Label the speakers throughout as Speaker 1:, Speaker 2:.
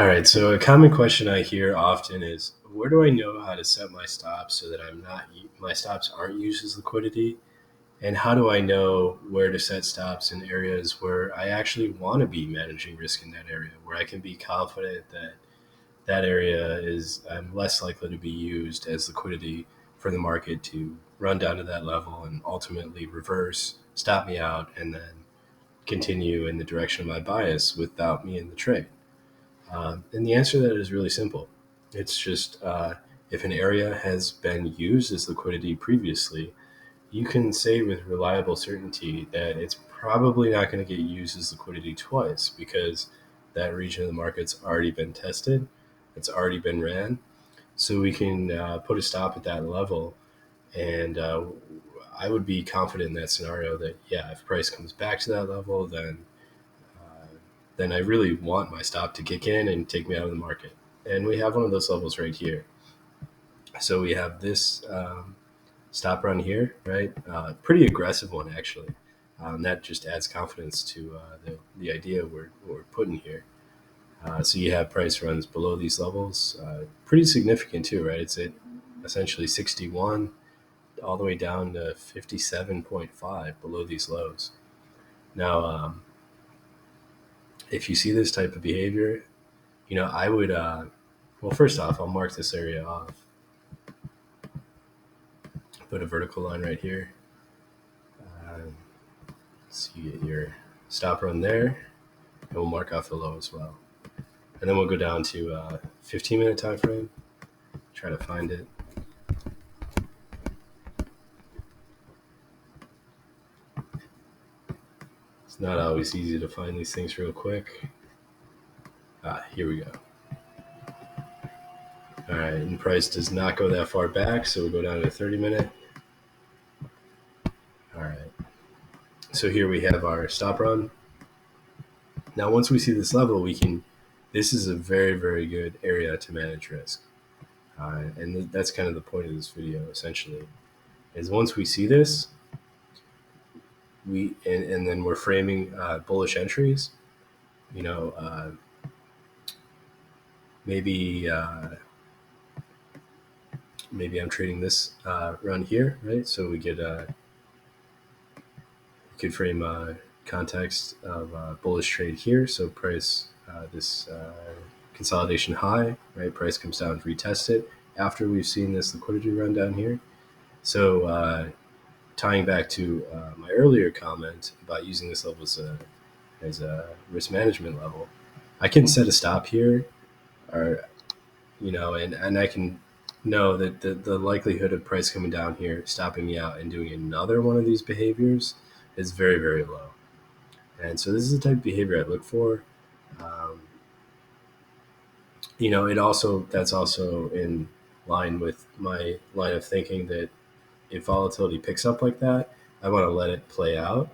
Speaker 1: All right. So a common question I hear often is, where do I know how to set my stops so that my stops aren't used as liquidity? And how do I know where to set stops in areas where I actually want to be managing risk in that area, where I can be confident that that area is I'm less likely to be used as liquidity for the market to run down to that level and ultimately reverse, stop me out, and then continue in the direction of my bias without me in the trade. And the answer to that is really simple. It's just if an area has been used as liquidity previously, you can say with reliable certainty that it's probably not going to get used as liquidity twice because that region of the market's already been tested, it's already been ran. So we can put a stop at that level. And I would be confident in that scenario that, yeah, if price comes back to that level, uh, then I really want my stop to kick in and take me out of the market. And we have one of those levels right here. So we have this stop run here, right? Pretty aggressive one, actually. That just adds confidence to the idea we're putting here. So you have price runs below these levels, pretty significant too, right? It's at essentially 61 all the way down to 57.5 below these lows. Now, if you see this type of behavior, I would, well, first off, I'll mark this area off, put a vertical line right here. So you get your stop run there, and we'll mark off the low as well. And then we'll go down to 15-minute time frame, try to find it. It's not always easy to find these things real quick. Here we go. All right, and price does not go that far back, so we'll go down to 30-minute. All right, so here we have our stop run. Now, once we see this level, this is a very, very good area to manage risk. And that's kind of the point of this video, essentially, is once we see this, and then we're framing bullish entries, you know, maybe I'm trading this run here, right? So we get you could frame context of bullish trade here. So price this consolidation high, right? Price comes down to retest it after we've seen this liquidity run down here. So tying back to my earlier comment about using this level as a risk management level, I can set a stop here, or and I can know that the likelihood of price coming down here, stopping me out, and doing another one of these behaviors is very, very low. And so this is the type of behavior I look for. Um, that's also in line with my line of thinking that if volatility picks up like that, I want to let it play out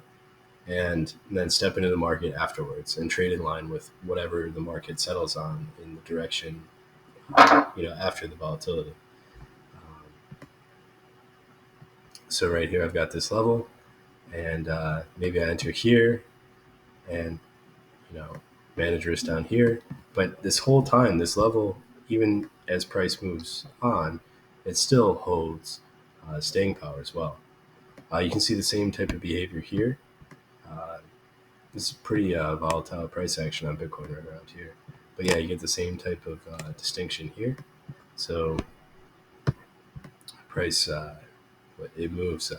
Speaker 1: and then step into the market afterwards and trade in line with whatever the market settles on in the direction, after the volatility. So right here, I've got this level, and maybe I enter here and, manage risk down here. But this whole time, this level, even as price moves on, it still holds staying power as well. You can see the same type of behavior here. This is pretty volatile price action on Bitcoin right around here. But yeah, you get the same type of distinction here. So price, it moves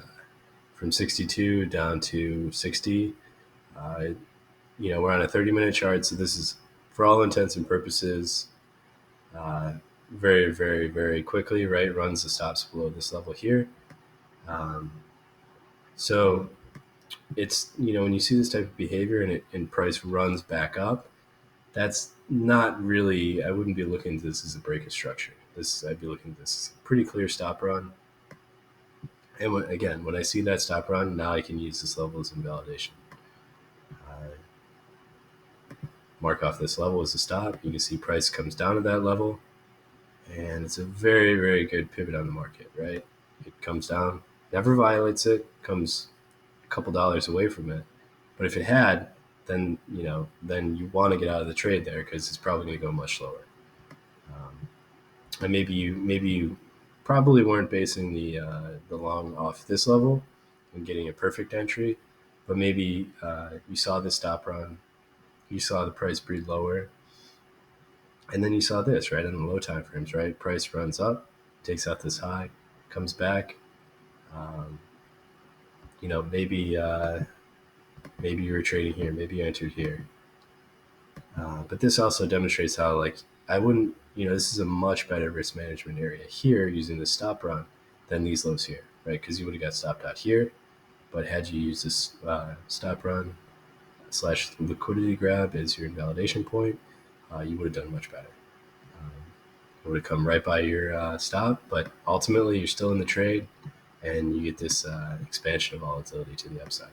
Speaker 1: from 62 down to 60. We're on a 30-minute chart, so this is, for all intents and purposes, very, very, very quickly, right? Runs the stops below this level here. So it's, when you see this type of behavior and price runs back up, that's not really, I wouldn't be looking at this as a break of structure. I'd be looking at this as a pretty clear stop run. And when I see that stop run, now I can use this level as invalidation. Mark off this level as a stop. You can see price comes down to that level, and it's a very, very good pivot on the market, right? It comes down, never violates it, comes a couple dollars away from it. But if it had, then you want to get out of the trade there because it's probably going to go much lower. And maybe you probably weren't basing the long off this level and getting a perfect entry, but maybe you saw the stop run, you saw the price breed lower, and then you saw this right in the low time frames, right? Price runs up, takes out this high, comes back. Um, maybe you were trading here, maybe you entered here. But this also demonstrates how, like, I wouldn't, this is a much better risk management area here using the stop run than these lows here, right? Because you would have got stopped out here, but had you used this stop run / liquidity grab as your invalidation point, you would have done much better. It would have come right by your stop, but ultimately you're still in the trade, and you get this expansion of volatility to the upside.